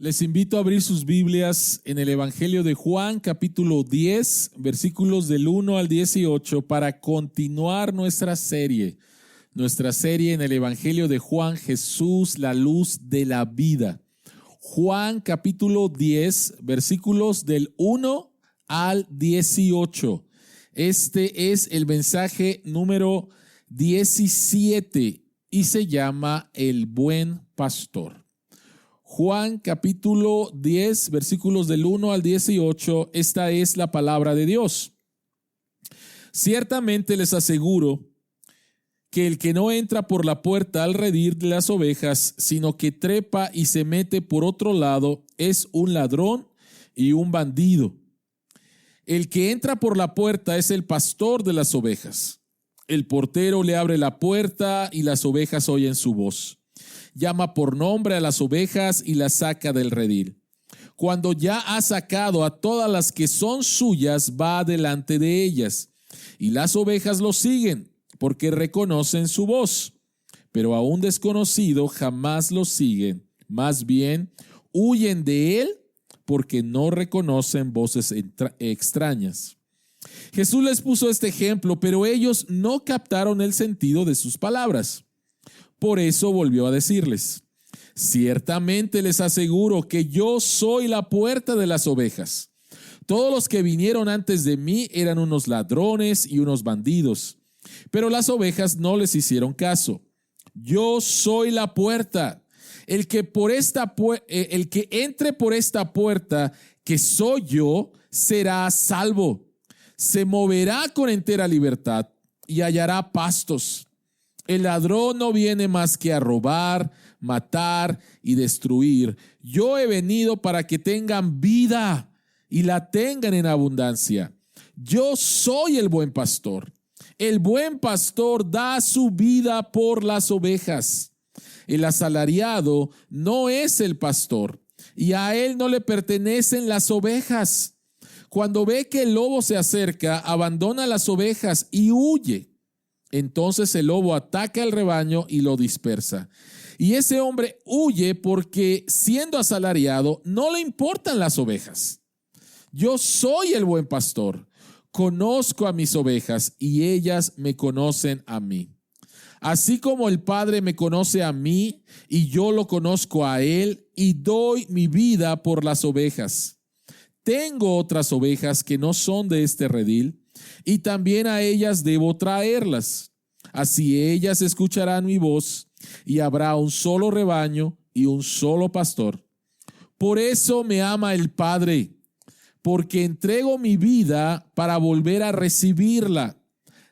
Les invito a abrir sus Biblias en el Evangelio de Juan, capítulo 10, versículos del 1 al 18, para continuar nuestra serie en el Evangelio de Juan, Jesús, la luz de la vida. Juan, capítulo 10, versículos del 1 al 18. Este es el mensaje número 17 y se llama El Buen Pastor. Juan capítulo 10, versículos del 1 al 18, esta es la palabra de Dios. Ciertamente les aseguro que el que no entra por la puerta al redil de las ovejas, sino que trepa y se mete por otro lado, es un ladrón y un bandido. El que entra por la puerta es el pastor de las ovejas. El portero le abre la puerta y las ovejas oyen su voz. Llama por nombre a las ovejas y las saca del redil. Cuando ya ha sacado a todas las que son suyas, va delante de ellas, y las ovejas lo siguen, porque reconocen su voz. Pero a un desconocido jamás lo siguen, más bien huyen de él, porque no reconocen voces extrañas. Jesús les puso este ejemplo, pero ellos no captaron el sentido de sus palabras. Por eso volvió a decirles: ciertamente les aseguro que yo soy la puerta de las ovejas. Todos los que vinieron antes de mí eran unos ladrones y unos bandidos, pero las ovejas no les hicieron caso. Yo soy la puerta. El que entre por esta puerta, que soy yo, será salvo. Se moverá con entera libertad y hallará pastos. El ladrón no viene más que a robar, matar y destruir. Yo he venido para que tengan vida y la tengan en abundancia. Yo soy el buen pastor. El buen pastor da su vida por las ovejas. El asalariado no es el pastor y a él no le pertenecen las ovejas. Cuando ve que el lobo se acerca, abandona las ovejas y huye. Entonces el lobo ataca al rebaño y lo dispersa. Y ese hombre huye porque, siendo asalariado, no le importan las ovejas. Yo soy el buen pastor. Conozco a mis ovejas y ellas me conocen a mí. Así como el Padre me conoce a mí y yo lo conozco a él y doy mi vida por las ovejas. Tengo otras ovejas que no son de este redil, y también a ellas debo traerlas. Así ellas escucharán mi voz, y habrá un solo rebaño y un solo pastor. Por eso me ama el Padre, porque entrego mi vida para volver a recibirla.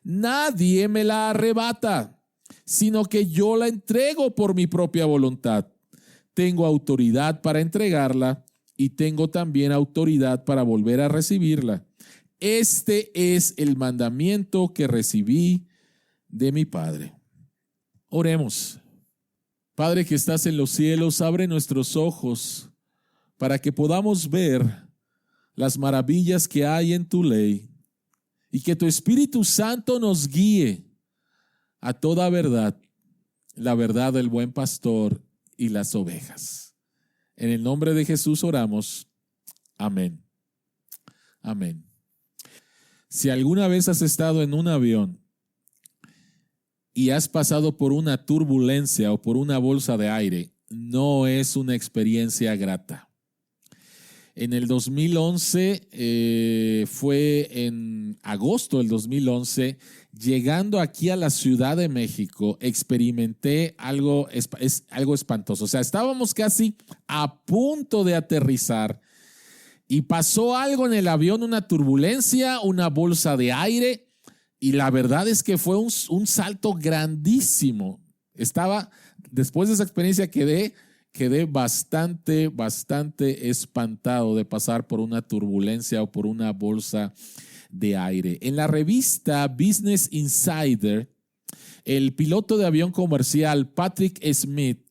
Nadie me la arrebata, sino que yo la entrego por mi propia voluntad. Tengo autoridad para entregarla y tengo también autoridad para volver a recibirla. Este es el mandamiento que recibí de mi Padre. Oremos. Padre que estás en los cielos, abre nuestros ojos para que podamos ver las maravillas que hay en tu ley y que tu Espíritu Santo nos guíe a toda verdad, la verdad del buen pastor y las ovejas. En el nombre de Jesús oramos. Amén. Amén. Si alguna vez has estado en un avión y has pasado por una turbulencia o por una bolsa de aire, no es una experiencia grata. En el 2011, fue en agosto del 2011, llegando aquí a la Ciudad de México, experimenté algo espantoso. O sea, estábamos casi a punto de aterrizar y pasó algo en el avión, una turbulencia, una bolsa de aire, y la verdad es que fue un salto grandísimo. Después de esa experiencia quedé bastante espantado de pasar por una turbulencia o por una bolsa de aire. En la revista Business Insider, el piloto de avión comercial Patrick Smith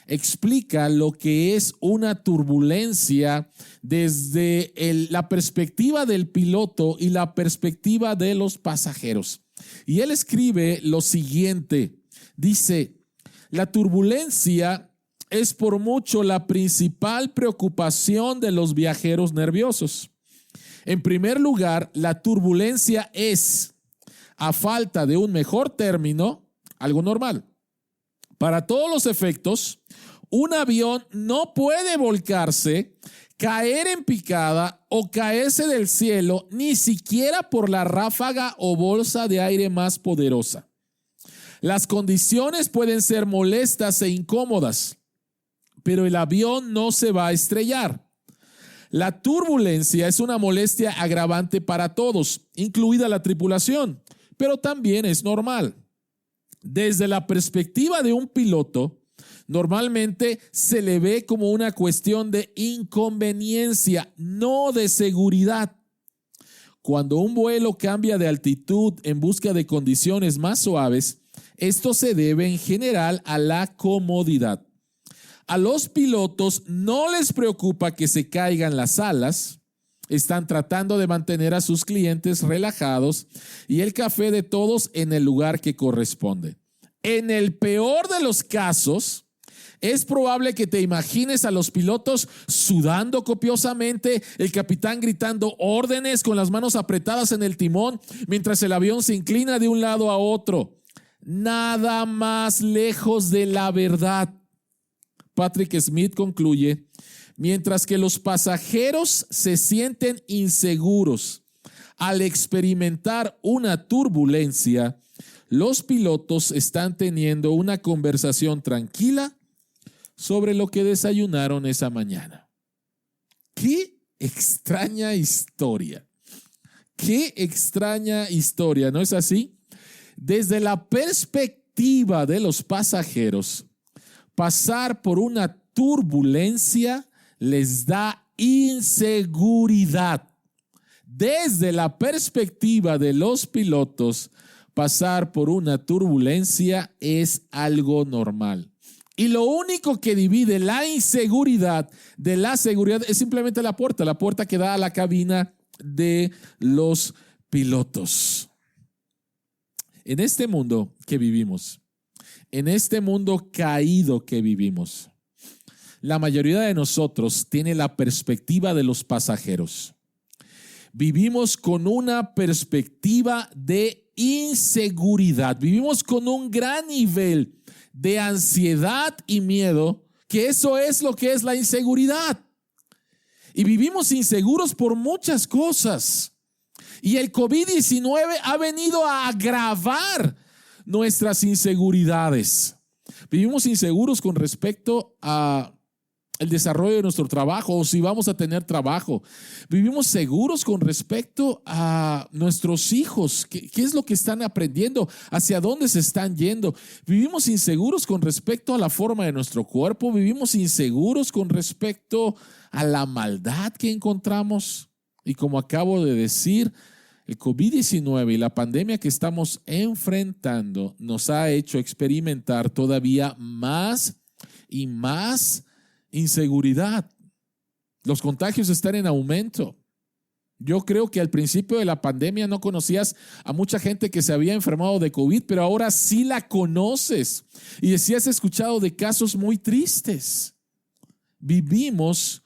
explica lo que es una turbulencia desde la perspectiva del piloto y la perspectiva de los pasajeros. Y él escribe lo siguiente, dice: la turbulencia es por mucho la principal preocupación de los viajeros nerviosos. En primer lugar, la turbulencia es, a falta de un mejor término, algo normal. Para todos los efectos, un avión no puede volcarse, caer en picada o caerse del cielo, ni siquiera por la ráfaga o bolsa de aire más poderosa. Las condiciones pueden ser molestas e incómodas, pero el avión no se va a estrellar. La turbulencia es una molestia agravante para todos, incluida la tripulación, pero también es normal. Desde la perspectiva de un piloto, normalmente se le ve como una cuestión de inconveniencia, no de seguridad. Cuando un vuelo cambia de altitud en busca de condiciones más suaves, esto se debe en general a la comodidad. A los pilotos no les preocupa que se caigan las alas, están tratando de mantener a sus clientes relajados y el café de todos en el lugar que corresponde. En el peor de los casos, es probable que te imagines a los pilotos sudando copiosamente, el capitán gritando órdenes con las manos apretadas en el timón mientras el avión se inclina de un lado a otro. Nada más lejos de la verdad. Patrick Smith concluye, mientras que los pasajeros se sienten inseguros al experimentar una turbulencia, los pilotos están teniendo una conversación tranquila sobre lo que desayunaron esa mañana. ¡Qué extraña historia! ¡Qué extraña historia! ¿No es así? Desde la perspectiva de los pasajeros, pasar por una turbulencia les da inseguridad. Desde la perspectiva de los pilotos, pasar por una turbulencia es algo normal. Y lo único que divide la inseguridad de la seguridad es simplemente la puerta que da a la cabina de los pilotos. En este mundo que vivimos, en este mundo caído que vivimos, la mayoría de nosotros tiene la perspectiva de los pasajeros. Vivimos con una perspectiva de inseguridad. Vivimos con un gran nivel de ansiedad y miedo, que eso es lo que es la inseguridad. Y vivimos inseguros por muchas cosas. Y el COVID-19 ha venido a agravar nuestras inseguridades. Vivimos inseguros con respecto a el desarrollo de nuestro trabajo o si vamos a tener trabajo. Vivimos seguros con respecto a nuestros hijos. ¿Qué es lo que están aprendiendo? ¿Hacia dónde se están yendo? Vivimos inseguros con respecto a la forma de nuestro cuerpo. Vivimos inseguros con respecto a la maldad que encontramos. Y como acabo de decir, el COVID-19 y la pandemia que estamos enfrentando nos ha hecho experimentar todavía más y más inseguridad. Los contagios están en aumento. Yo creo que al principio de la pandemia no conocías a mucha gente que se había enfermado de COVID, pero ahora sí la conoces y sí has escuchado de casos muy tristes. Vivimos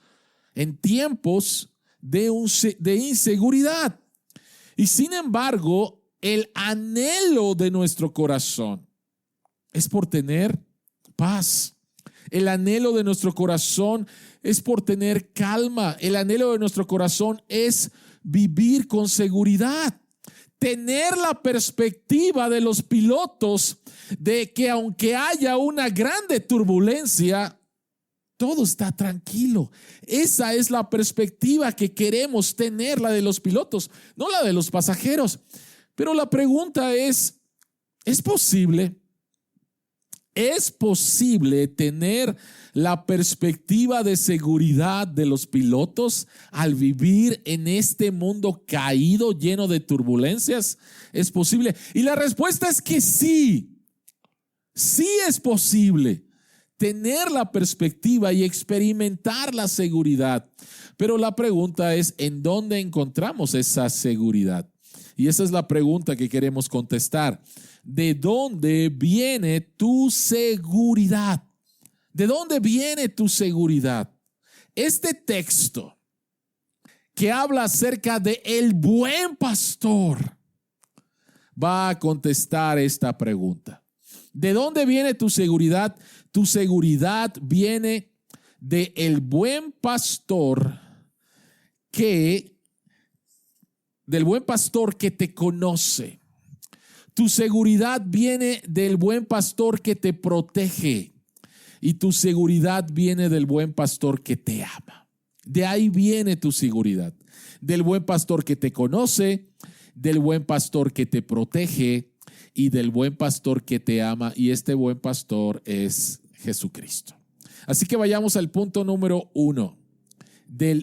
en tiempos de inseguridad. Y sin embargo, el anhelo de nuestro corazón es por tener paz. El anhelo de nuestro corazón es por tener calma. El anhelo de nuestro corazón es vivir con seguridad. Tener la perspectiva de los pilotos de que aunque haya una grande turbulencia, todo está tranquilo. Esa es la perspectiva que queremos tener, la de los pilotos, no la de los pasajeros. Pero la pregunta ¿es posible? ¿Es posible tener la perspectiva de seguridad de los pilotos al vivir en este mundo caído, lleno de turbulencias? ¿Es posible? Y la respuesta es que sí. Sí es posible tener la perspectiva y experimentar la seguridad. Pero la pregunta es, ¿en dónde encontramos esa seguridad? Y esa es la pregunta que queremos contestar. ¿De dónde viene tu seguridad? ¿De dónde viene tu seguridad? Este texto que habla acerca de el buen pastor va a contestar esta pregunta. ¿De dónde viene tu seguridad? Tu seguridad viene de el buen pastor del buen pastor que te conoce. Tu seguridad viene del buen pastor que te protege. Y tu seguridad viene del buen pastor que te ama. De ahí viene tu seguridad. Del buen pastor que te conoce, del buen pastor que te protege y del buen pastor que te ama. Y este buen pastor es Jesucristo. Así que vayamos al punto número 1.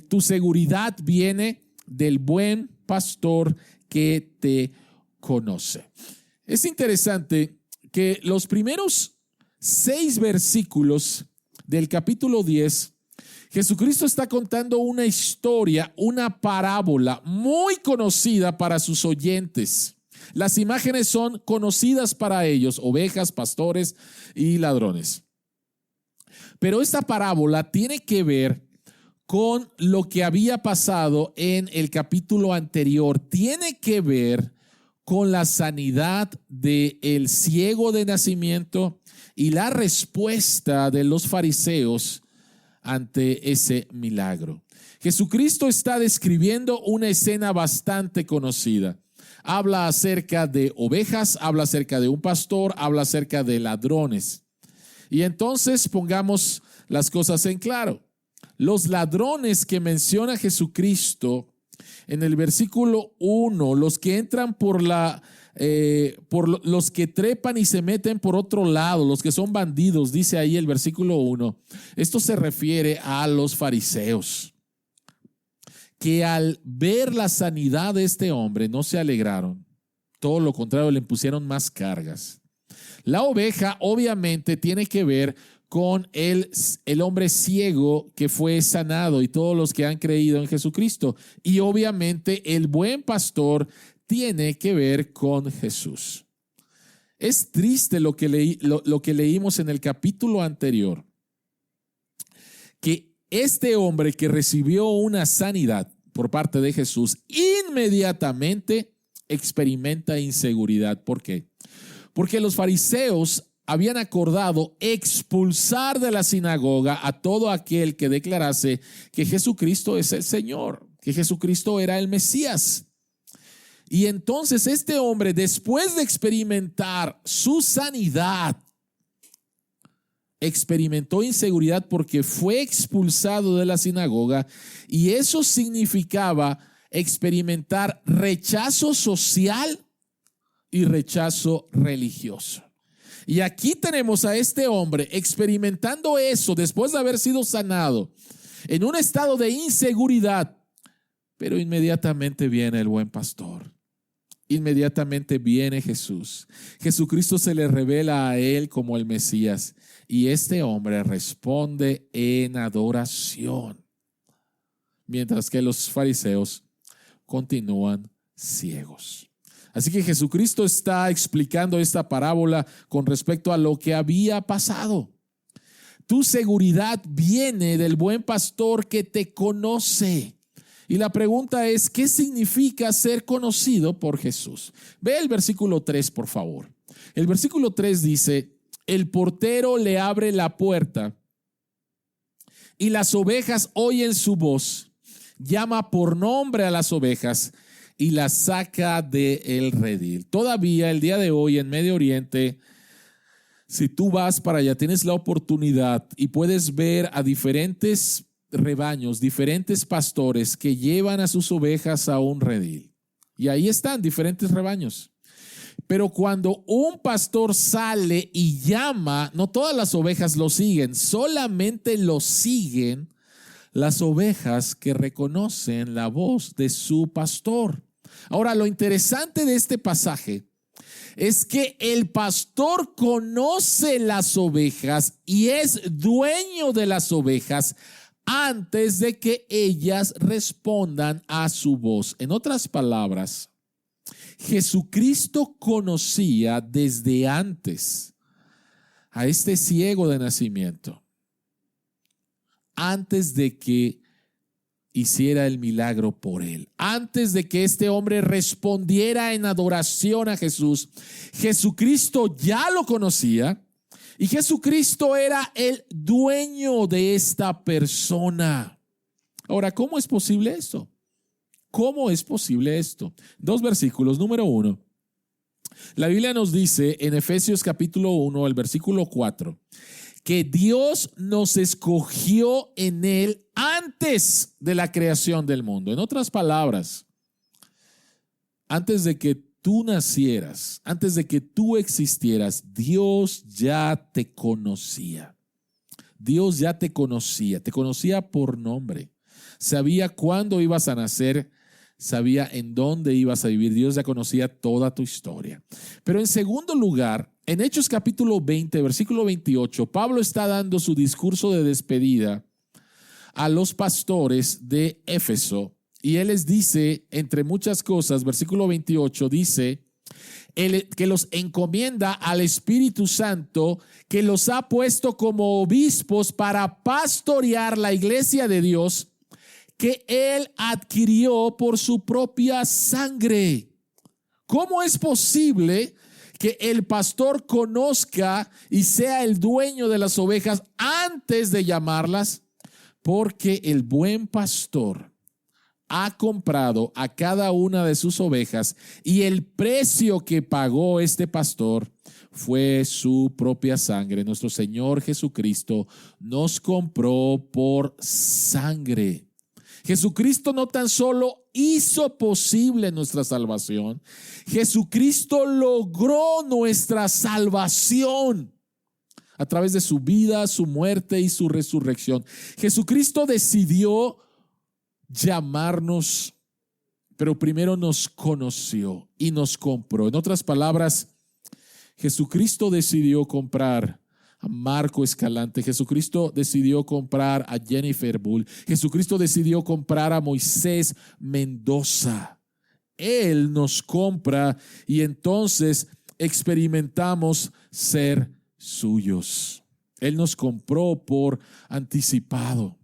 Tu seguridad viene del buen pastor que te conoce. Es interesante que los primeros 6 versículos del capítulo 10, Jesucristo está contando una historia, una parábola muy conocida para sus oyentes. Las imágenes son conocidas para ellos, ovejas, pastores y ladrones. Pero esta parábola tiene que ver con lo que había pasado en el capítulo anterior. Tiene que ver con la sanidad del ciego de nacimiento y la respuesta de los fariseos ante ese milagro. Jesucristo está describiendo una escena bastante conocida. Habla acerca de ovejas, habla acerca de un pastor, habla acerca de ladrones. Y entonces pongamos las cosas en claro. Los ladrones que menciona Jesucristo en el versículo 1, los que entran por los que trepan y se meten por otro lado, los que son bandidos, dice ahí el versículo 1. Esto se refiere a los fariseos, que al ver la sanidad de este hombre no se alegraron. Todo lo contrario, le impusieron más cargas. La oveja obviamente tiene que ver con el hombre ciego que fue sanado y todos los que han creído en Jesucristo. Y obviamente el buen pastor tiene que ver con Jesús. Es triste lo que leímos en el capítulo anterior, que este hombre que recibió una sanidad por parte de Jesús inmediatamente experimenta inseguridad. ¿Por qué? Porque los fariseos habían acordado expulsar de la sinagoga a todo aquel que declarase que Jesucristo es el Señor, que Jesucristo era el Mesías. Y entonces este hombre, después de experimentar su sanidad, experimentó inseguridad porque fue expulsado de la sinagoga, y eso significaba experimentar rechazo social y rechazo religioso. Y aquí tenemos a este hombre experimentando eso después de haber sido sanado en un estado de inseguridad, pero inmediatamente viene el buen pastor. Inmediatamente viene Jesús. Jesucristo se le revela a él como el Mesías y este hombre responde en adoración, mientras que los fariseos continúan ciegos. Así que Jesucristo está explicando esta parábola con respecto a lo que había pasado. Tu seguridad viene del buen pastor que te conoce. Y la pregunta es, ¿qué significa ser conocido por Jesús? Ve el versículo 3, por favor. El versículo 3 dice, el portero le abre la puerta y las ovejas oyen su voz. Llama por nombre a las ovejas y las saca del redil. Todavía el día de hoy en Medio Oriente, si tú vas para allá, tienes la oportunidad y puedes ver a diferentes rebaños, diferentes pastores que llevan a sus ovejas a un redil. Y ahí están diferentes rebaños. Pero cuando un pastor sale y llama, no todas las ovejas lo siguen, solamente lo siguen las ovejas que reconocen la voz de su pastor. Ahora, lo interesante de este pasaje es que el pastor conoce las ovejas y es dueño de las ovejas antes de que ellas respondan a su voz. En otras palabras, Jesucristo conocía desde antes a este ciego de nacimiento. antes de que hiciera el milagro por él. Antes de que este hombre respondiera en adoración a Jesús, Jesucristo ya lo conocía y Jesucristo era el dueño de esta persona. Ahora, ¿cómo es posible esto? ¿Cómo es posible esto? 2 versículos. Número 1. La Biblia nos dice en Efesios capítulo 1, el versículo 4, que Dios nos escogió en él antes de la creación del mundo. En otras palabras, antes de que tú nacieras, antes de que tú existieras, Dios ya te conocía. Dios ya te conocía por nombre. Sabía cuándo ibas a nacer, sabía en dónde ibas a vivir. Dios ya conocía toda tu historia. Pero en segundo lugar, en Hechos capítulo 20, versículo 28, Pablo está dando su discurso de despedida a los pastores de Éfeso y él les dice, entre muchas cosas, versículo 28 dice que los encomienda al Espíritu Santo que los ha puesto como obispos para pastorear la iglesia de Dios que él adquirió por su propia sangre. ¿Cómo es posible que el pastor conozca y sea el dueño de las ovejas antes de llamarlas? Porque el buen pastor ha comprado a cada una de sus ovejas y el precio que pagó este pastor fue su propia sangre. Nuestro Señor Jesucristo nos compró por sangre. Jesucristo no tan solo hizo posible nuestra salvación, Jesucristo logró nuestra salvación a través de su vida, su muerte y su resurrección. Jesucristo decidió llamarnos, pero primero nos conoció y nos compró. En otras palabras, Jesucristo decidió comprar a Marco Escalante. Jesucristo decidió comprar a Jennifer Bull. Jesucristo decidió comprar a Moisés Mendoza. Él nos compra y entonces experimentamos ser suyos. Él nos compró por anticipado.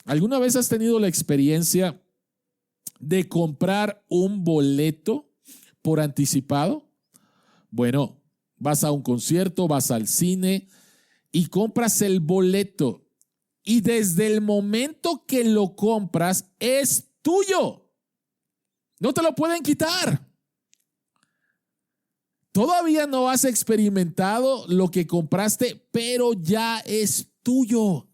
¿Alguna vez has tenido la experiencia de comprar un boleto por anticipado? Bueno, vas a un concierto, vas al cine y compras el boleto y desde el momento que lo compras es tuyo. No te lo pueden quitar. Todavía no has experimentado lo que compraste, pero ya es tuyo.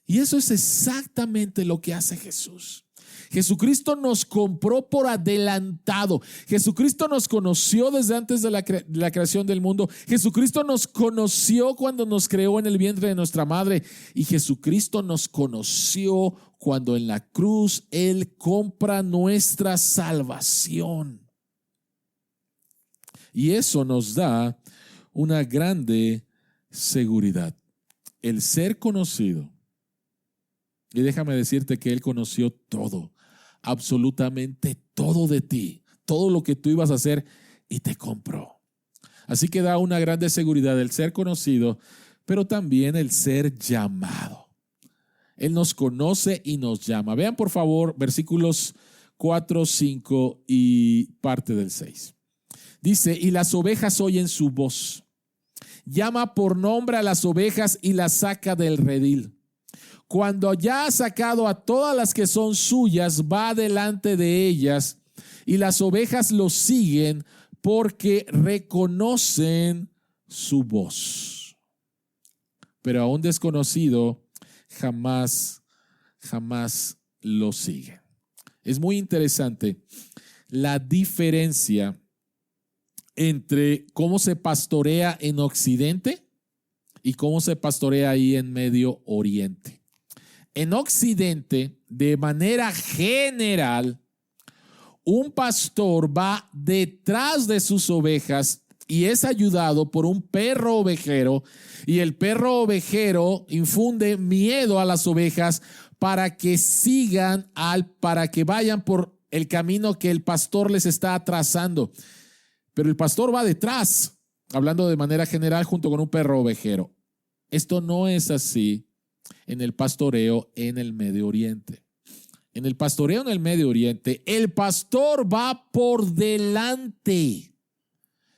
Y eso es exactamente lo que hace Jesús. Jesucristo nos compró por adelantado. Jesucristo nos conoció desde antes de la creación del mundo. Jesucristo nos conoció cuando nos creó en el vientre de nuestra madre. Y Jesucristo nos conoció cuando en la cruz Él compra nuestra salvación. Y eso nos da una grande seguridad. El ser conocido. Y déjame decirte que Él conoció todo. Absolutamente todo de ti, todo lo que tú ibas a hacer y te compró. Así que da una grande seguridad el ser conocido, pero también el ser llamado. Él nos conoce y nos llama. Vean por favor versículos 4, 5 y parte del 6. Dice, y las ovejas oyen su voz. Llama por nombre a las ovejas y las saca del redil. Cuando ya ha sacado a todas las que son suyas, va delante de ellas y las ovejas lo siguen porque reconocen su voz. Pero a un desconocido jamás lo siguen. Es muy interesante la diferencia entre cómo se pastorea en Occidente y cómo se pastorea ahí en Medio Oriente. En Occidente, de manera general, un pastor va detrás de sus ovejas y es ayudado por un perro ovejero, y el perro ovejero infunde miedo a las ovejas para que para que vayan por el camino que el pastor les está trazando. Pero el pastor va detrás, hablando de manera general, junto con un perro ovejero. Esto no es así en el pastoreo en el Medio Oriente. En el pastoreo en el Medio Oriente, el pastor va por delante.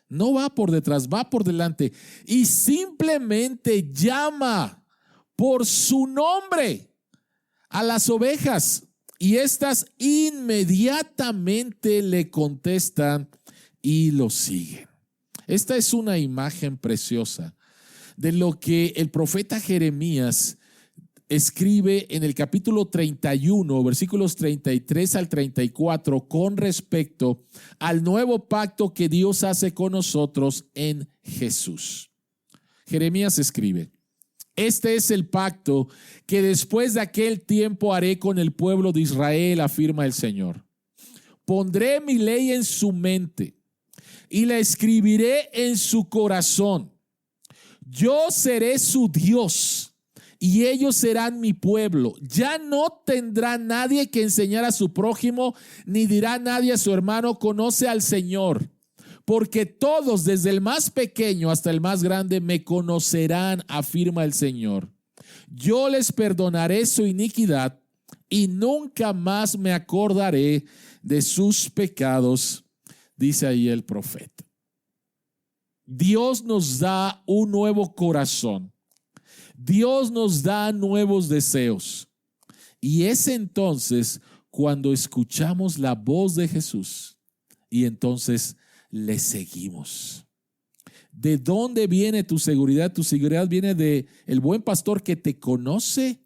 No va por detrás, va por delante. Y simplemente llama por su nombre a las ovejas. Y éstas inmediatamente le contestan y lo siguen. Esta es una imagen preciosa de lo que el profeta Jeremías escribe en el capítulo 31, versículos 33 al 34, con respecto al nuevo pacto que Dios hace con nosotros en Jesús. Jeremías escribe: este es el pacto que después de aquel tiempo haré con el pueblo de Israel, afirma el Señor. Pondré mi ley en su mente y la escribiré en su corazón. Yo seré su Dios y ellos serán mi pueblo. Ya no tendrá nadie que enseñar a su prójimo, ni dirá nadie a su hermano, conoce al Señor. Porque todos, desde el más pequeño hasta el más grande, me conocerán, afirma el Señor. Yo les perdonaré su iniquidad y nunca más me acordaré de sus pecados, dice ahí el profeta. Dios nos da un nuevo corazón. Dios nos da nuevos deseos. Y es entonces cuando escuchamos la voz de Jesús y entonces le seguimos. ¿De dónde viene tu seguridad? Tu seguridad viene de el buen pastor que te conoce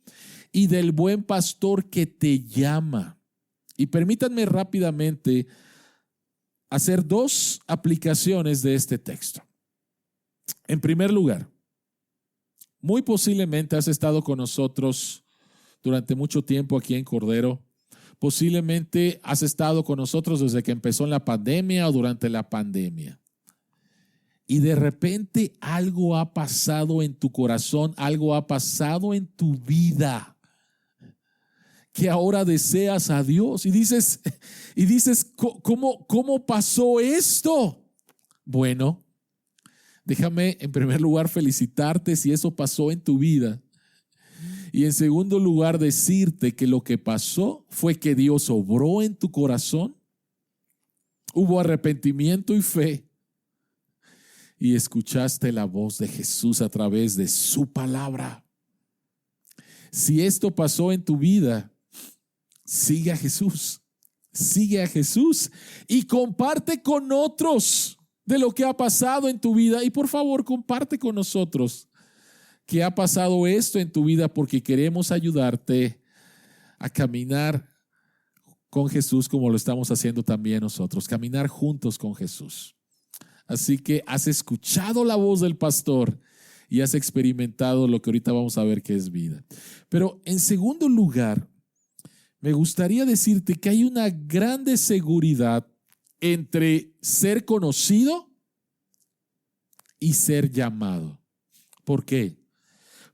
y del buen pastor que te llama. Y permítanme rápidamente hacer dos aplicaciones de este texto. En primer lugar, muy posiblemente has estado con nosotros durante mucho tiempo aquí en Cordero. Posiblemente has estado con nosotros desde que empezó la pandemia o durante la pandemia. Y de repente algo ha pasado en tu corazón, algo ha pasado en tu vida, que ahora deseas a Dios. Y dices, ¿cómo pasó esto? Bueno, déjame en primer lugar felicitarte si eso pasó en tu vida. Y en segundo lugar decirte que lo que pasó fue que Dios obró en tu corazón, hubo arrepentimiento y fe, y escuchaste la voz de Jesús a través de su palabra. Si esto pasó en tu vida, sigue a Jesús y comparte con otros de lo que ha pasado en tu vida. Y por favor, comparte con nosotros que ha pasado esto en tu vida, porque queremos ayudarte a caminar con Jesús como lo estamos haciendo también nosotros, caminar juntos con Jesús. Así que has escuchado la voz del pastor y has experimentado lo que ahorita vamos a ver que es vida. Pero en segundo lugar, me gustaría decirte que hay una grande seguridad entre ser conocido y ser llamado. ¿Por qué?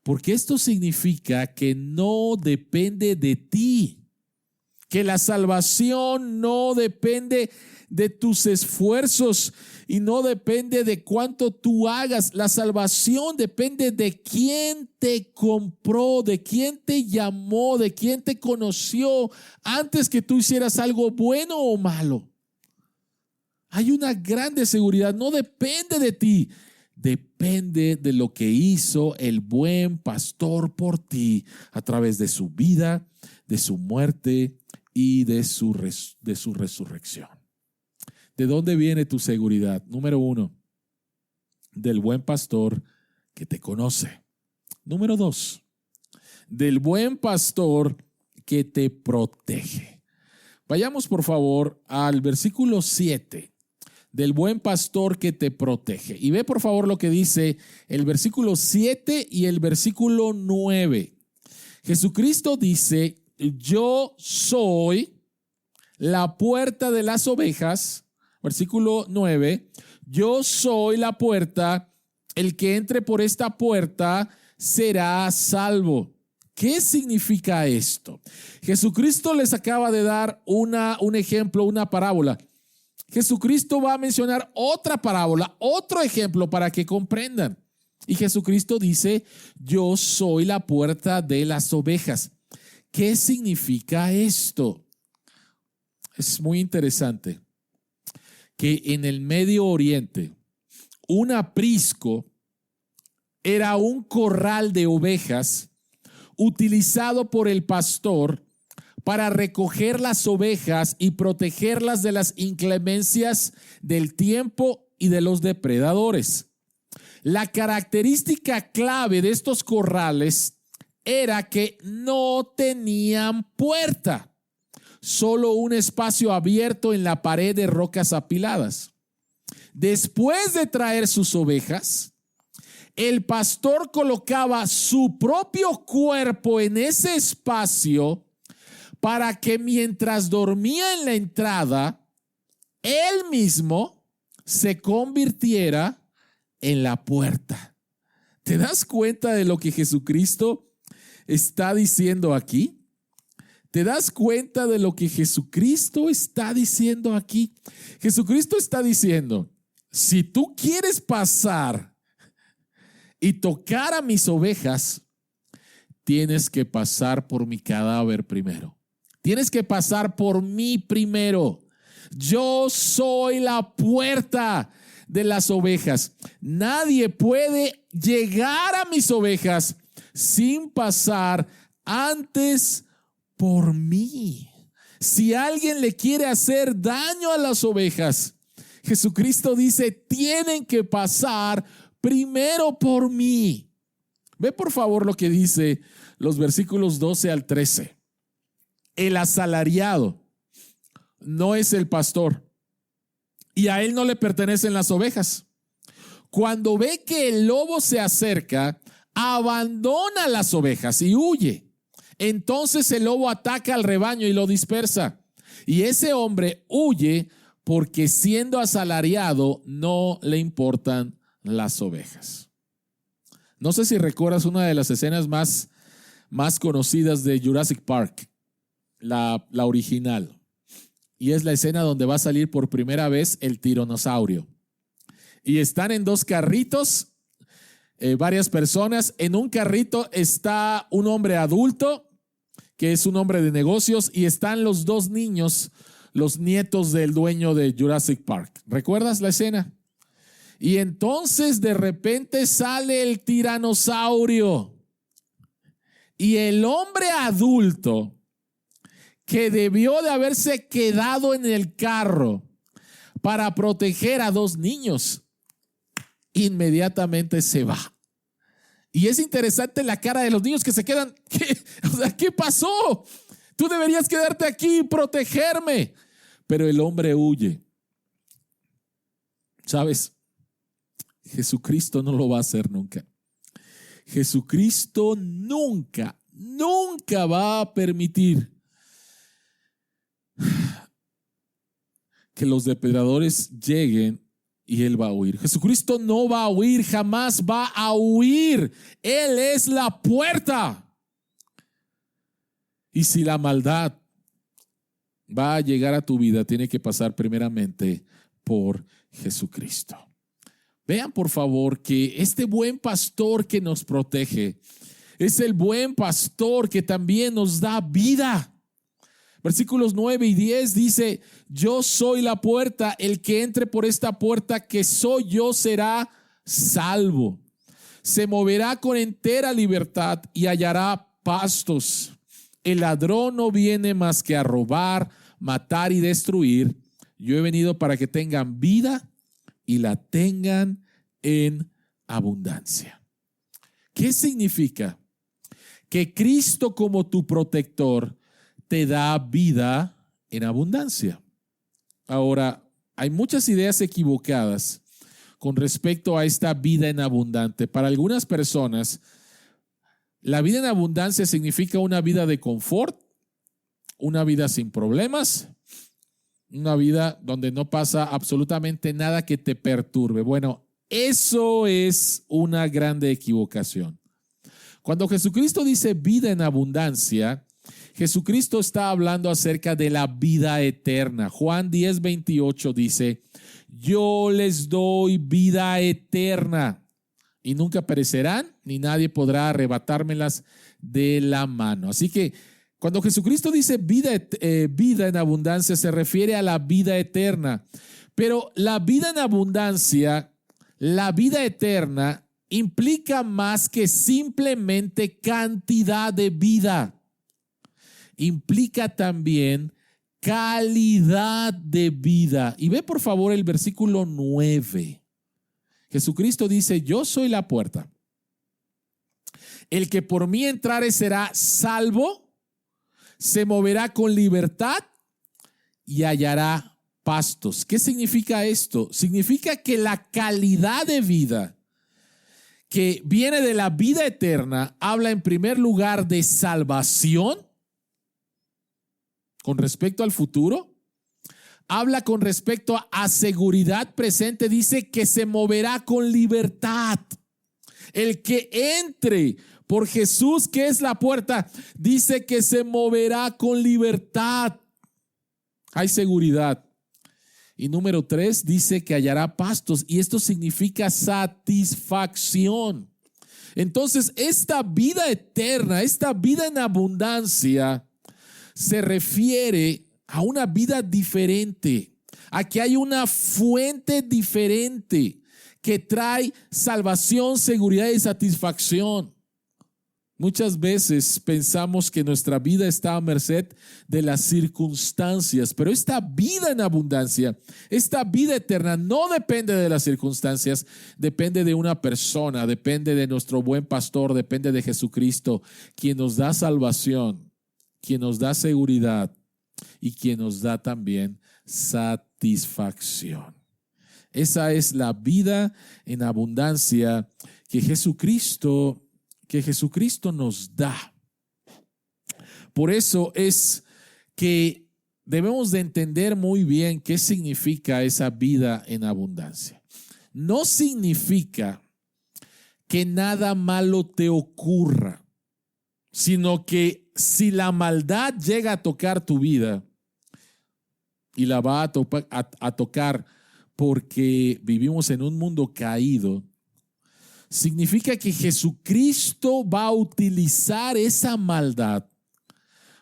Porque esto significa que no depende de ti, que la salvación no depende de tus esfuerzos y no depende de cuánto tú hagas. La salvación depende de quién te compró, de quién te llamó, de quién te conoció antes que tú hicieras algo bueno o malo. Hay una grande seguridad, no depende de ti. Depende de lo que hizo el buen pastor por ti a través de su vida, de su muerte y de su resurrección. ¿De dónde viene tu seguridad? Número uno, del buen pastor que te conoce. Número dos, del buen pastor que te protege. Vayamos por favor al versículo 7. Del buen pastor que te protege. Y ve por favor lo que dice el versículo 7 y el versículo 9. Jesucristo dice: yo soy la puerta de las ovejas. Versículo 9. Yo soy la puerta. El que entre por esta puerta será salvo. ¿Qué significa esto? Jesucristo les acaba de dar un ejemplo, una parábola. Jesucristo va a mencionar otra parábola, otro ejemplo para que comprendan. Y Jesucristo dice, yo soy la puerta de las ovejas. ¿Qué significa esto? Es muy interesante que en el Medio Oriente, un aprisco era un corral de ovejas utilizado por el pastor para recoger las ovejas y protegerlas de las inclemencias del tiempo y de los depredadores. La característica clave de estos corrales era que no tenían puerta, solo un espacio abierto en la pared de rocas apiladas. Después de traer sus ovejas, el pastor colocaba su propio cuerpo en ese espacio para que mientras dormía en la entrada, él mismo se convirtiera en la puerta. ¿Te das cuenta de lo que Jesucristo está diciendo aquí? ¿Te das cuenta de lo que Jesucristo está diciendo aquí? Jesucristo está diciendo, si tú quieres pasar y tocar a mis ovejas, tienes que pasar por mi cadáver primero. Tienes que pasar por mí primero. Yo soy la puerta de las ovejas. Nadie puede llegar a mis ovejas sin pasar antes por mí. Si alguien le quiere hacer daño a las ovejas, Jesucristo dice, tienen que pasar primero por mí. Ve por favor lo que dice los versículos 12 al 13. El asalariado no es el pastor y a él no le pertenecen las ovejas. Cuando ve que el lobo se acerca, abandona las ovejas y huye. Entonces el lobo ataca al rebaño y lo dispersa. Y ese hombre huye porque siendo asalariado no le importan las ovejas. No sé si recuerdas una de las escenas más conocidas de Jurassic Park, la original. Y es la escena donde va a salir por primera vez el tiranosaurio. Y están en dos carritos, varias personas. En un carrito está un hombre adulto, que es un hombre de negocios, y están los dos niños, los nietos del dueño de Jurassic Park. ¿Recuerdas la escena? Y entonces de repente sale el tiranosaurio. Y el hombre adulto, que debió de haberse quedado en el carro para proteger a dos niños, inmediatamente se va. Y es interesante la cara de los niños que se quedan. ¿Qué pasó? Tú deberías quedarte aquí y protegerme. Pero el hombre huye. ¿Sabes? Jesucristo no lo va a hacer nunca. Jesucristo nunca va a permitir que los depredadores lleguen y él va a huir. Jesucristo no va a huir, jamás va a huir. Él es la puerta. Y si la maldad va a llegar a tu vida, tiene que pasar primeramente por Jesucristo. Vean por favor que este buen pastor que nos protege es el buen pastor que también nos da vida. Versículos 9 y 10 dice, yo soy la puerta, el que entre por esta puerta que soy yo será salvo. Se moverá con entera libertad y hallará pastos. El ladrón no viene más que a robar, matar y destruir. Yo he venido para que tengan vida y la tengan en abundancia. ¿Qué significa? Que Cristo como tu protector te da vida en abundancia. Ahora, hay muchas ideas equivocadas con respecto a esta vida en abundante. Para algunas personas, la vida en abundancia significa una vida de confort, una vida sin problemas, una vida donde no pasa absolutamente nada que te perturbe. Bueno, eso es una grande equivocación. Cuando Jesucristo dice vida en abundancia, Jesucristo está hablando acerca de la vida eterna. Juan 10:28 dice, yo les doy vida eterna y nunca perecerán, ni nadie podrá arrebatármelas de la mano. Así que cuando Jesucristo dice vida en abundancia, se refiere a la vida eterna. Pero la vida en abundancia, la vida eterna, implica más que simplemente cantidad de vida. Implica también calidad de vida. Y ve por favor el versículo 9. Jesucristo dice: yo soy la puerta. El que por mí entrare será salvo, se moverá con libertad y hallará pastos. ¿Qué significa esto? Significa que la calidad de vida que viene de la vida eterna habla en primer lugar de salvación con respecto al futuro. Habla con respecto a seguridad presente. Dice que se moverá con libertad. El que entre por Jesús, que es la puerta, dice que se moverá con libertad. Hay seguridad. Y número 3, dice que hallará pastos, y esto significa satisfacción. Entonces, esta vida eterna, esta vida en abundancia, se refiere a una vida diferente, a que hay una fuente diferente que trae salvación, seguridad y satisfacción. Muchas veces pensamos que nuestra vida está a merced de las circunstancias, pero esta vida en abundancia, esta vida eterna no depende de las circunstancias, depende de una persona, depende de nuestro buen pastor, depende de Jesucristo, quien nos da salvación, quien nos da seguridad y quien nos da también satisfacción. Esa es la vida en abundancia que Jesucristo nos da. Por eso es que debemos de entender muy bien qué significa esa vida en abundancia. No significa que nada malo te ocurra, sino que si la maldad llega a tocar tu vida, y la va a tocar porque vivimos en un mundo caído, significa que Jesucristo va a utilizar esa maldad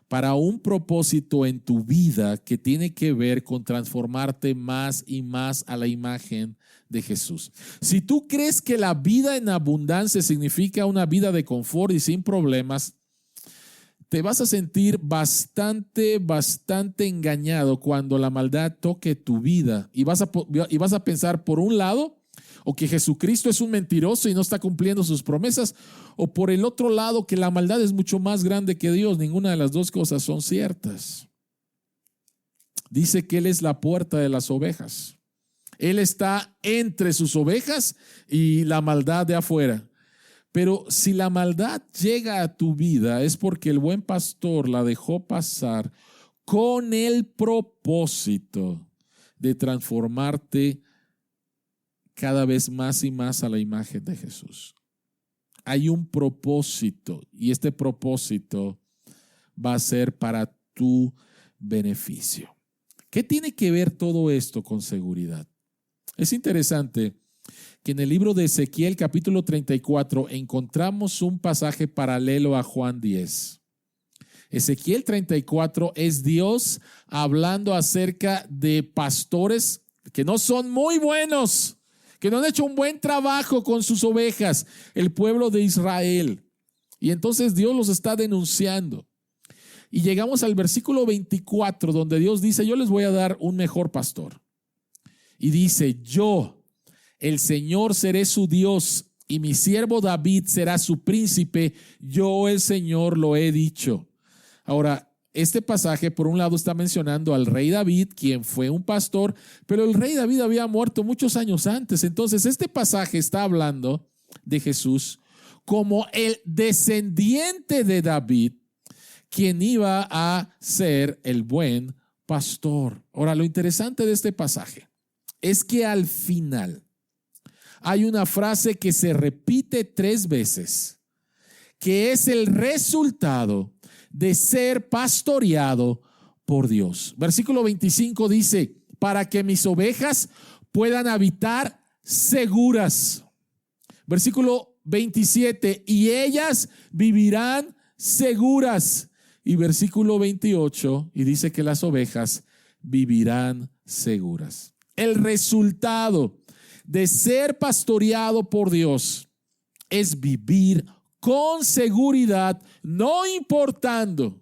para un propósito en tu vida que tiene que ver con transformarte más y más a la imagen de Jesús. Si tú crees que la vida en abundancia significa una vida de confort y sin problemas, te vas a sentir bastante engañado cuando la maldad toque tu vida y vas a pensar, por un lado, o que Jesucristo es un mentiroso y no está cumpliendo sus promesas, o por el otro lado, que la maldad es mucho más grande que Dios. Ninguna de las dos cosas son ciertas. Dice que Él es la puerta de las ovejas. Él está entre sus ovejas y la maldad de afuera. Pero si la maldad llega a tu vida, es porque el buen pastor la dejó pasar con el propósito de transformarte cada vez más y más a la imagen de Jesús. Hay un propósito, y este propósito va a ser para tu beneficio. ¿Qué tiene que ver todo esto con seguridad? Es interesante que en el libro de Ezequiel capítulo 34 encontramos un pasaje paralelo a Juan 10. Ezequiel 34 es Dios hablando acerca de pastores que no son muy buenos, que no han hecho un buen trabajo con sus ovejas, el pueblo de Israel. Y entonces Dios los está denunciando. Y llegamos al versículo 24, donde Dios dice: yo les voy a dar un mejor pastor. Y dice: yo, el Señor, seré su Dios, y mi siervo David será su príncipe. Yo, el Señor, lo he dicho. Ahora, este pasaje, por un lado, está mencionando al rey David, quien fue un pastor, pero el rey David había muerto muchos años antes. Entonces, este pasaje está hablando de Jesús como el descendiente de David, quien iba a ser el buen pastor. Ahora, lo interesante de este pasaje es que al final hay una frase que se repite 3 veces, que es el resultado de ser pastoreado por Dios. Versículo 25 dice: para que mis ovejas puedan habitar seguras. Versículo 27, y ellas vivirán seguras. Y versículo 28, y dice que las ovejas vivirán seguras. El resultado de ser pastoreado por Dios es vivir con seguridad, no importando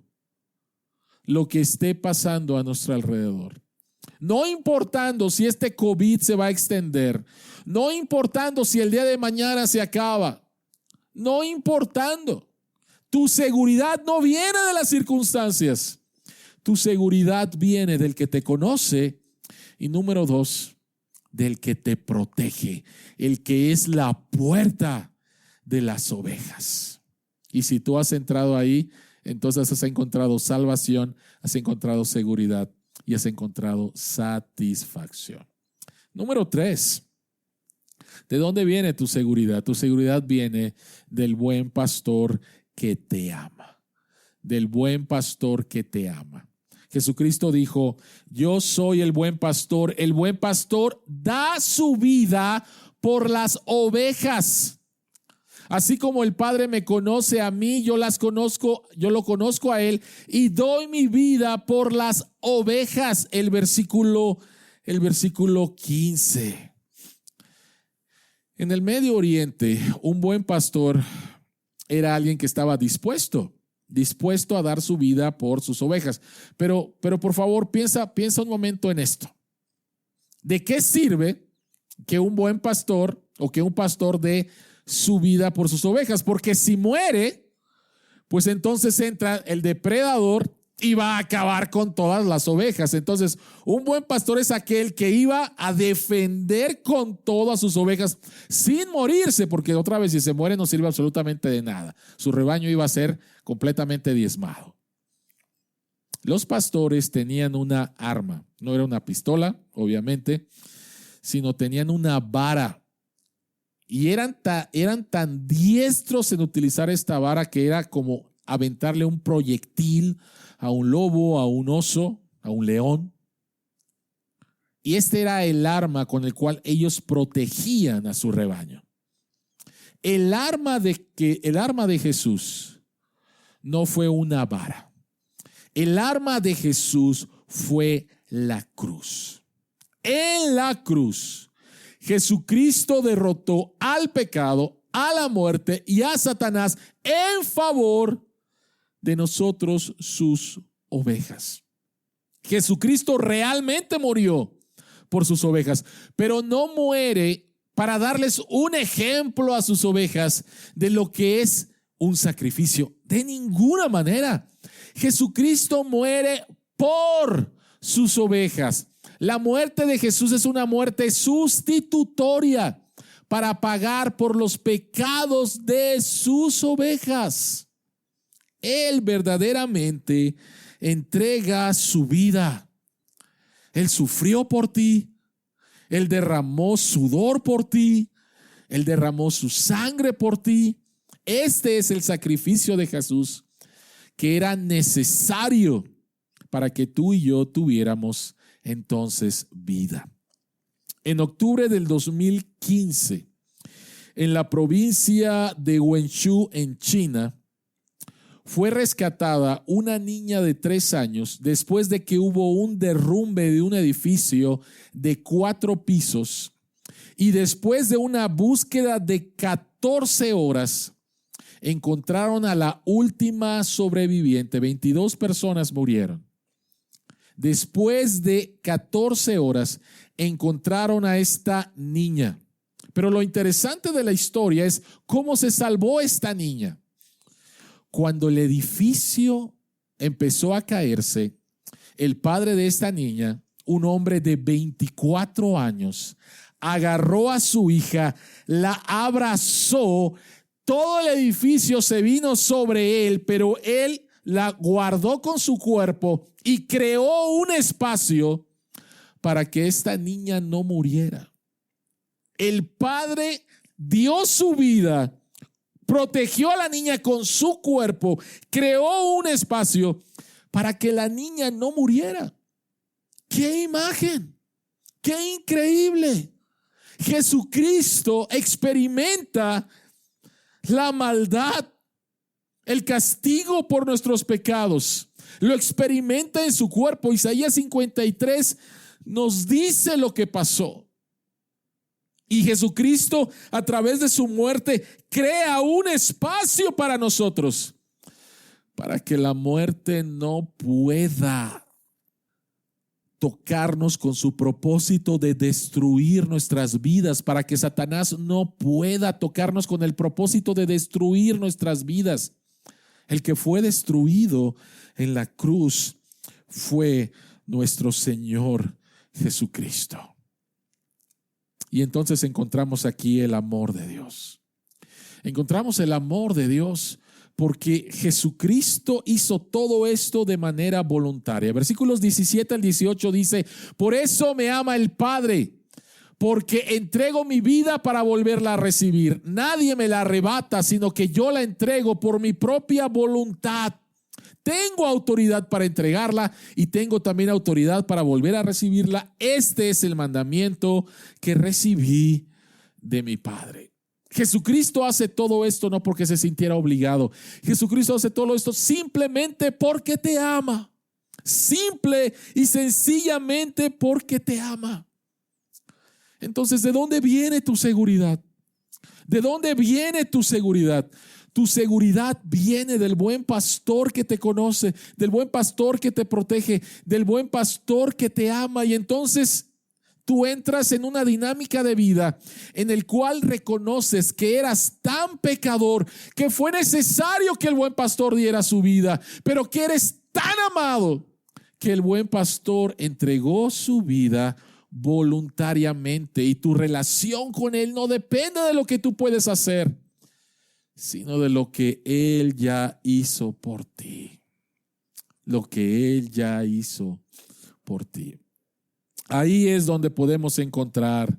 lo que esté pasando a nuestro alrededor. No importando si este COVID se va a extender, no importando si el día de mañana se acaba, no importando. Tu seguridad no viene de las circunstancias. Tu seguridad viene del que te conoce y número 2, del que te protege, el que es la puerta de las ovejas. Y si tú has entrado ahí, entonces has encontrado salvación, has encontrado seguridad y has encontrado satisfacción. Número 3, ¿de dónde viene tu seguridad? Tu seguridad viene del buen pastor que te ama, del buen pastor que te ama. Jesucristo dijo, yo soy el buen pastor da su vida por las ovejas. Así como el Padre me conoce a mí, yo lo conozco a él y doy mi vida por las ovejas. El versículo 15. En el Medio Oriente, un buen pastor era alguien que estaba dispuesto a dar su vida por sus ovejas. Pero por favor, piensa un momento en esto. ¿De qué sirve que un buen pastor o que un pastor dé su vida por sus ovejas? Porque si muere, pues entonces entra el depredador y va a acabar con todas las ovejas. Entonces, un buen pastor es aquel que iba a defender con todas sus ovejas sin morirse, porque otra vez si se muere no sirve absolutamente de nada. Su rebaño iba a ser completamente diezmado. Los pastores tenían una arma, no era una pistola, obviamente, sino tenían una vara. Y eran tan diestros en utilizar esta vara que era como aventarle un proyectil a un lobo, a un oso, a un león. Y este era el arma con el cual ellos protegían a su rebaño. El arma de Jesús no fue una vara. El arma de Jesús fue la cruz. En la cruz, Jesucristo derrotó al pecado, a la muerte y a Satanás en favor de nosotros, sus ovejas. Jesucristo realmente murió por sus ovejas, pero no muere para darles un ejemplo a sus ovejas de lo que es un sacrificio. De ninguna manera. Jesucristo muere por sus ovejas. La muerte de Jesús es una muerte sustitutoria para pagar por los pecados de sus ovejas. Él verdaderamente entrega su vida. Él sufrió por ti. Él derramó sudor por ti. Él derramó su sangre por ti. Este es el sacrificio de Jesús que era necesario para que tú y yo tuviéramos entonces vida. En octubre del 2015, en la provincia de Wenzhou, en China, fue rescatada una niña de 3 años después de que hubo un derrumbe de un edificio de 4 pisos y después de una búsqueda de 14 horas encontraron a la última sobreviviente. 22 personas murieron. Después de 14 horas encontraron a esta niña. Pero lo interesante de la historia es cómo se salvó esta niña. Cuando el edificio empezó a caerse, el padre de esta niña, un hombre de 24 años, agarró a su hija, la abrazó, todo el edificio se vino sobre él, pero él la guardó con su cuerpo y creó un espacio para que esta niña no muriera. El padre dio su vida, protegió a la niña con su cuerpo, creó un espacio para que la niña no muriera. ¡Qué imagen! ¡Qué increíble! Jesucristo experimenta la maldad, el castigo por nuestros pecados. Lo experimenta en su cuerpo. Isaías 53 nos dice lo que pasó. Y Jesucristo, a través de su muerte, crea un espacio para nosotros, para que la muerte no pueda tocarnos con su propósito de destruir nuestras vidas, para que Satanás no pueda tocarnos con el propósito de destruir nuestras vidas. El que fue destruido en la cruz fue nuestro Señor Jesucristo. Y entonces encontramos aquí el amor de Dios. Encontramos el amor de Dios porque Jesucristo hizo todo esto de manera voluntaria. Versículos 17 al 18 dice: por eso me ama el Padre, porque entrego mi vida para volverla a recibir. Nadie me la arrebata, sino que yo la entrego por mi propia voluntad. Tengo autoridad para entregarla y tengo también autoridad para volver a recibirla. Este es el mandamiento que recibí de mi Padre. Jesucristo hace todo esto no porque se sintiera obligado. Jesucristo hace todo esto simplemente porque te ama. Simple y sencillamente porque te ama. Entonces, ¿de dónde viene tu seguridad? ¿De dónde viene tu seguridad? Tu seguridad viene del buen pastor que te conoce, del buen pastor que te protege, del buen pastor que te ama. Y entonces tú entras en una dinámica de vida en el cual reconoces que eras tan pecador que fue necesario que el buen pastor diera su vida, pero que eres tan amado que el buen pastor entregó su vida voluntariamente, y tu relación con él no depende de lo que tú puedes hacer, sino de lo que él ya hizo por ti. Lo que él ya hizo por ti. Ahí es donde podemos encontrar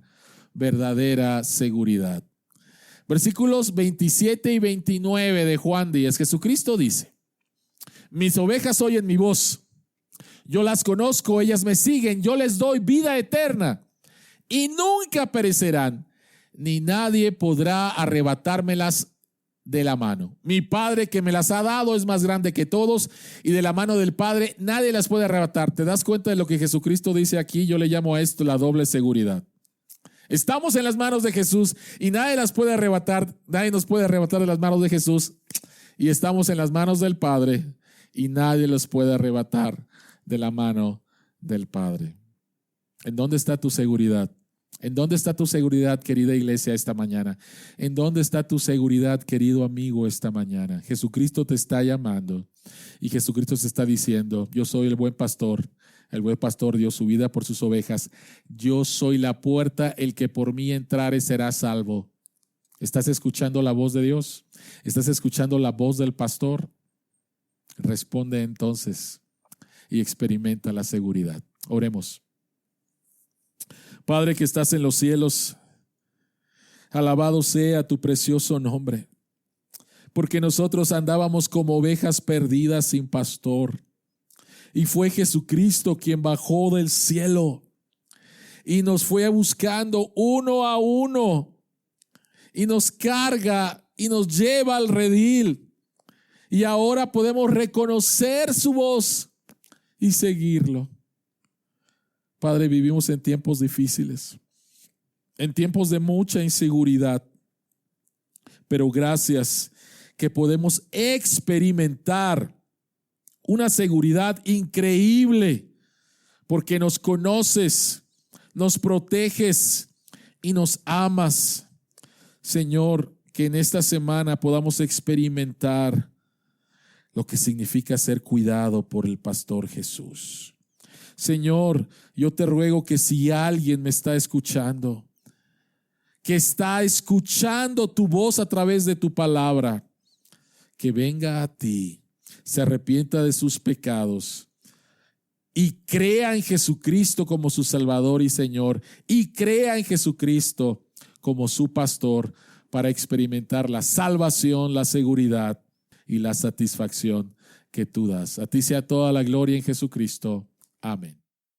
verdadera seguridad. Versículos 27 y 29 de Juan 10, Jesucristo dice: mis ovejas oyen mi voz. Yo las conozco, ellas me siguen, yo les doy vida eterna y nunca perecerán, ni nadie podrá arrebatármelas de la mano. Mi Padre que me las ha dado es más grande que todos, y de la mano del Padre nadie las puede arrebatar. ¿Te das cuenta de lo que Jesucristo dice aquí? Yo le llamo a esto la doble seguridad. Estamos en las manos de Jesús y nadie las puede arrebatar, nadie nos puede arrebatar de las manos de Jesús, y estamos en las manos del Padre y nadie los puede arrebatar de la mano del Padre. ¿En dónde está tu seguridad? ¿En dónde está tu seguridad, querida iglesia, esta mañana? ¿En dónde está tu seguridad, querido amigo, esta mañana? Jesucristo te está llamando y Jesucristo te está diciendo: yo soy el buen pastor. El buen pastor dio su vida por sus ovejas. Yo soy la puerta, el que por mí entrare será salvo. ¿Estás escuchando la voz de Dios? ¿Estás escuchando la voz del pastor? Responde entonces y experimenta la seguridad. Oremos. Padre que estás en los cielos, alabado sea tu precioso nombre, porque nosotros andábamos como ovejas perdidas sin pastor, y fue Jesucristo quien bajó del cielo y nos fue buscando uno a uno y nos carga y nos lleva al redil, y ahora podemos reconocer su voz y seguirlo. Padre, vivimos en tiempos difíciles, en tiempos de mucha inseguridad, pero gracias que podemos experimentar una seguridad increíble, porque nos conoces, nos proteges y nos amas. Señor, que en esta semana podamos experimentar lo que significa ser cuidado por el pastor Jesús. Señor, yo te ruego que si alguien me está escuchando, que está escuchando tu voz a través de tu palabra, que venga a ti, se arrepienta de sus pecados y crea en Jesucristo como su Salvador y Señor, y crea en Jesucristo como su pastor, para experimentar la salvación, la seguridad y la satisfacción que tú das. A ti sea toda la gloria en Jesucristo. Amén.